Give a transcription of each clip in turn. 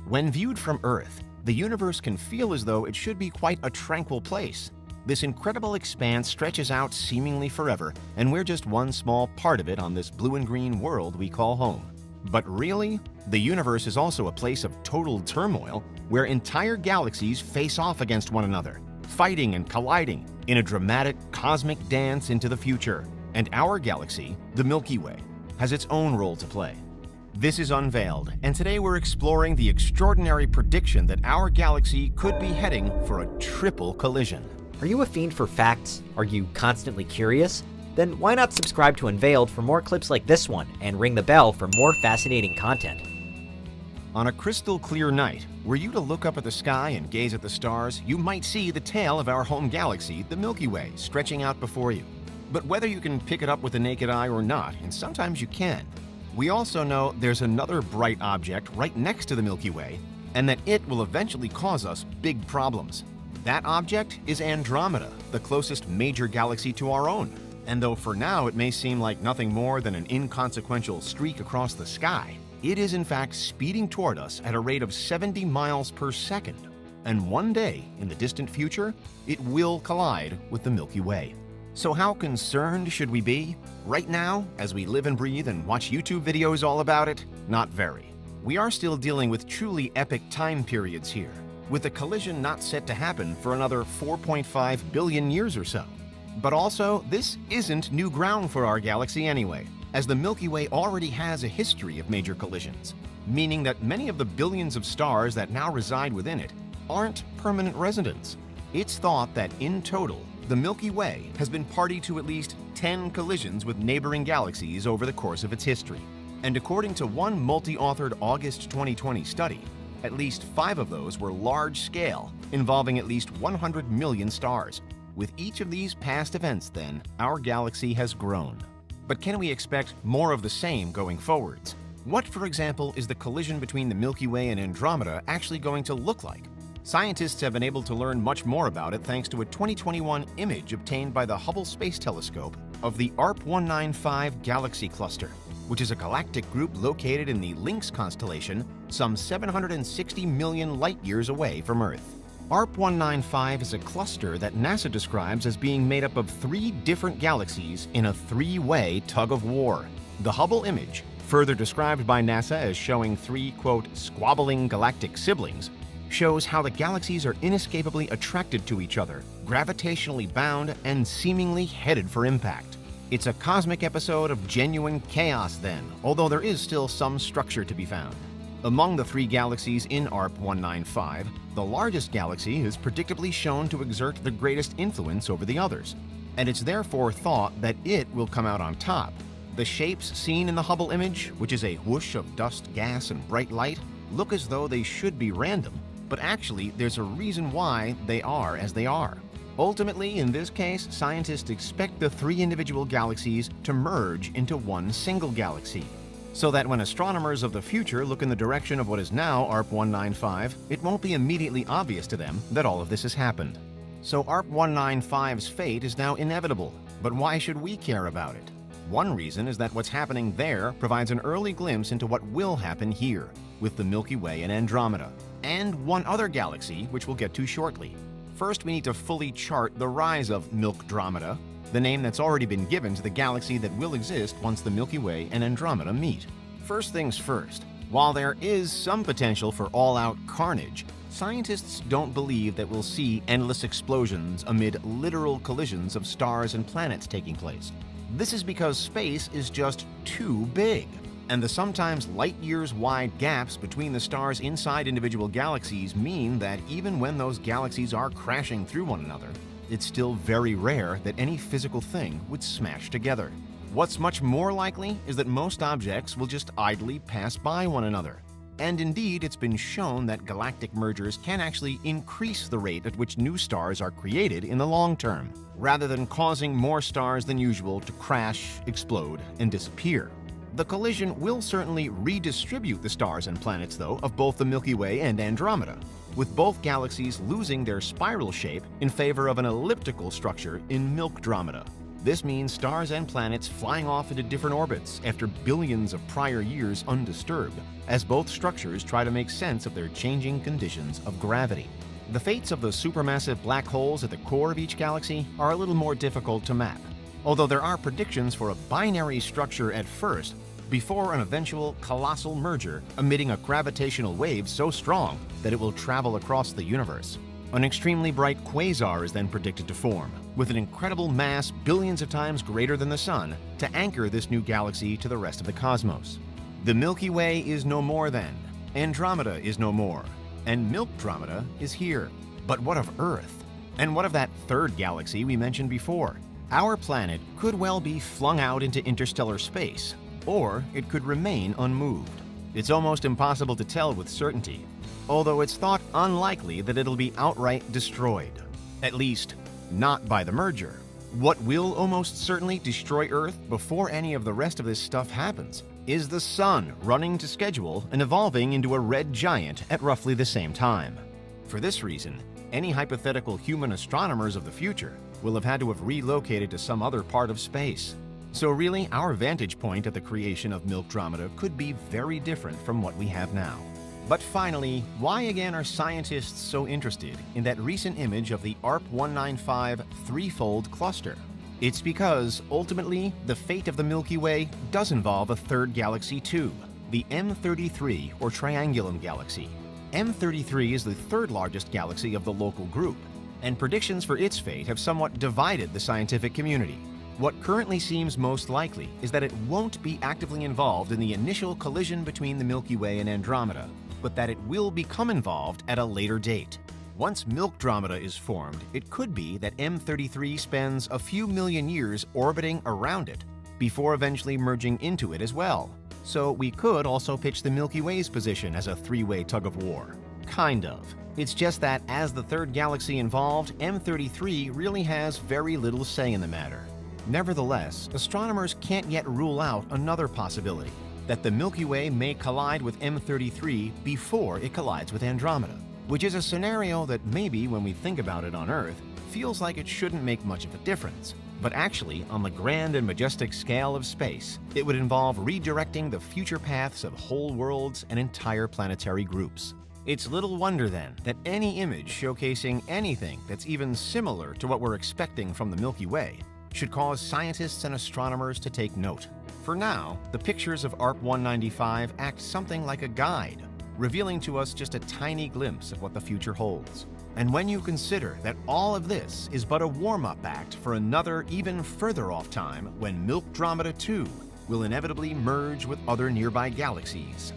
When viewed from Earth, the universe can feel as though it should be quite a tranquil place. This incredible expanse stretches out seemingly forever, and we're just one small part of it on this blue and green world we call home. But really, the universe is also a place of total turmoil where entire galaxies face off against one another, fighting and colliding in a dramatic cosmic dance into the future. And our galaxy, the Milky Way, has its own role to play. This is Unveiled, and today we're exploring the extraordinary prediction that our galaxy could be heading for a triple collision. Are you a fiend for facts? Are you constantly curious? Then why not subscribe to Unveiled for more clips like this one and ring the bell for more fascinating content. On a crystal clear night, were you to look up at the sky and gaze at the stars, you might see the tail of our home galaxy, the Milky Way, stretching out before you. But whether you can pick it up with the naked eye or not, and sometimes you can, we also know there's another bright object right next to the Milky Way, and that it will eventually cause us big problems. That object is Andromeda, the closest major galaxy to our own. And though for now it may seem like nothing more than an inconsequential streak across the sky, it is in fact speeding toward us at a rate of 70 miles per second. And one day, in the distant future, it will collide with the Milky Way. So how concerned should we be? Right now, as we live and breathe and watch YouTube videos all about it, not very. We are still dealing with truly epic time periods here, with the collision not set to happen for another 4.5 billion years or so. But also, this isn't new ground for our galaxy anyway, as the Milky Way already has a history of major collisions, meaning that many of the billions of stars that now reside within it aren't permanent residents. It's thought that in total, the Milky Way has been party to at least 10 collisions with neighboring galaxies over the course of its history. And according to one multi-authored August 2020 study, at least 5 of those were large-scale, involving at least 100 million stars. With each of these past events, then, our galaxy has grown. But can we expect more of the same going forwards? What, for example, is the collision between the Milky Way and Andromeda actually going to look like? Scientists have been able to learn much more about it thanks to a 2021 image obtained by the Hubble Space Telescope of the ARP-195 galaxy cluster, which is a galactic group located in the Lynx constellation some 760 million light-years away from Earth. ARP-195 is a cluster that NASA describes as being made up of 3 different galaxies in a 3-way tug-of-war. The Hubble image, further described by NASA as showing 3, quote, squabbling galactic siblings, shows how the galaxies are inescapably attracted to each other, gravitationally bound, and seemingly headed for impact. It's a cosmic episode of genuine chaos then, although there is still some structure to be found. Among the 3 galaxies in ARP-195, the largest galaxy is predictably shown to exert the greatest influence over the others, and it's therefore thought that it will come out on top. The shapes seen in the Hubble image, which is a whoosh of dust, gas, and bright light, look as though they should be random, but actually there's a reason why they are as they are. Ultimately, in this case, scientists expect the 3 individual galaxies to merge into one single galaxy, so that when astronomers of the future look in the direction of what is now ARP-195, it won't be immediately obvious to them that all of this has happened. So ARP-195's fate is now inevitable, but why should we care about it? One reason is that what's happening there provides an early glimpse into what will happen here, with the Milky Way and Andromeda, and one other galaxy, which we'll get to shortly. First, we need to fully chart the rise of Milkdromeda, the name that's already been given to the galaxy that will exist once the Milky Way and Andromeda meet. First things first, while there is some potential for all-out carnage, scientists don't believe that we'll see endless explosions amid literal collisions of stars and planets taking place. This is because space is just too big, and the sometimes light-years-wide gaps between the stars inside individual galaxies mean that even when those galaxies are crashing through one another, it's still very rare that any physical thing would smash together. What's much more likely is that most objects will just idly pass by one another. And indeed, it's been shown that galactic mergers can actually increase the rate at which new stars are created in the long term, rather than causing more stars than usual to crash, explode, and disappear. The collision will certainly redistribute the stars and planets, though, of both the Milky Way and Andromeda, with both galaxies losing their spiral shape in favor of an elliptical structure in Milkdromeda. This means stars and planets flying off into different orbits after billions of prior years undisturbed, as both structures try to make sense of their changing conditions of gravity. The fates of the supermassive black holes at the core of each galaxy are a little more difficult to map, although there are predictions for a binary structure at first before an eventual colossal merger emitting a gravitational wave so strong that it will travel across the universe. An extremely bright quasar is then predicted to form, with an incredible mass billions of times greater than the Sun to anchor this new galaxy to the rest of the cosmos. The Milky Way is no more then, Andromeda is no more, and Milkdromeda is here. But what of Earth? And what of that third galaxy we mentioned before? Our planet could well be flung out into interstellar space, or it could remain unmoved. It's almost impossible to tell with certainty, although it's thought unlikely that it'll be outright destroyed. At least, not by the merger. What will almost certainly destroy Earth before any of the rest of this stuff happens is the Sun running to schedule and evolving into a red giant at roughly the same time. For this reason, any hypothetical human astronomers of the future will have had to have relocated to some other part of space. So really, our vantage point at the creation of Milkdromeda could be very different from what we have now. But finally, why again are scientists so interested in that recent image of the ARP-195 threefold cluster? It's because, ultimately, the fate of the Milky Way does involve a third galaxy too, the M33 or Triangulum galaxy. M33 is the third largest galaxy of the local group, and predictions for its fate have somewhat divided the scientific community. What currently seems most likely is that it won't be actively involved in the initial collision between the Milky Way and Andromeda, but that it will become involved at a later date. Once Milkdromeda is formed, it could be that M33 spends a few million years orbiting around it before eventually merging into it as well. So we could also pitch the Milky Way's position as a three-way tug-of-war. Kind of. It's just that as the third galaxy involved, M33 really has very little say in the matter. Nevertheless, astronomers can't yet rule out another possibility, that the Milky Way may collide with M33 before it collides with Andromeda, which is a scenario that maybe when we think about it on Earth, feels like it shouldn't make much of a difference. But actually, on the grand and majestic scale of space, it would involve redirecting the future paths of whole worlds and entire planetary groups. It's little wonder then that any image showcasing anything that's even similar to what we're expecting from the Milky Way should cause scientists and astronomers to take note. For now, the pictures of ARP-195 act something like a guide, revealing to us just a tiny glimpse of what the future holds. And when you consider that all of this is but a warm-up act for another even further off time when Milkdromeda 2 will inevitably merge with other nearby galaxies,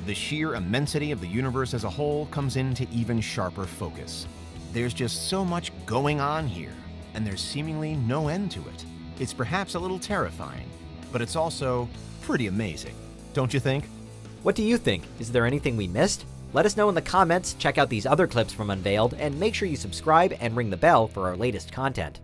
the sheer immensity of the universe as a whole comes into even sharper focus. There's just so much going on here, and there's seemingly no end to it. It's perhaps a little terrifying, but it's also pretty amazing, don't you think? What do you think? Is there anything we missed? Let us know in the comments, check out these other clips from Unveiled, and make sure you subscribe and ring the bell for our latest content.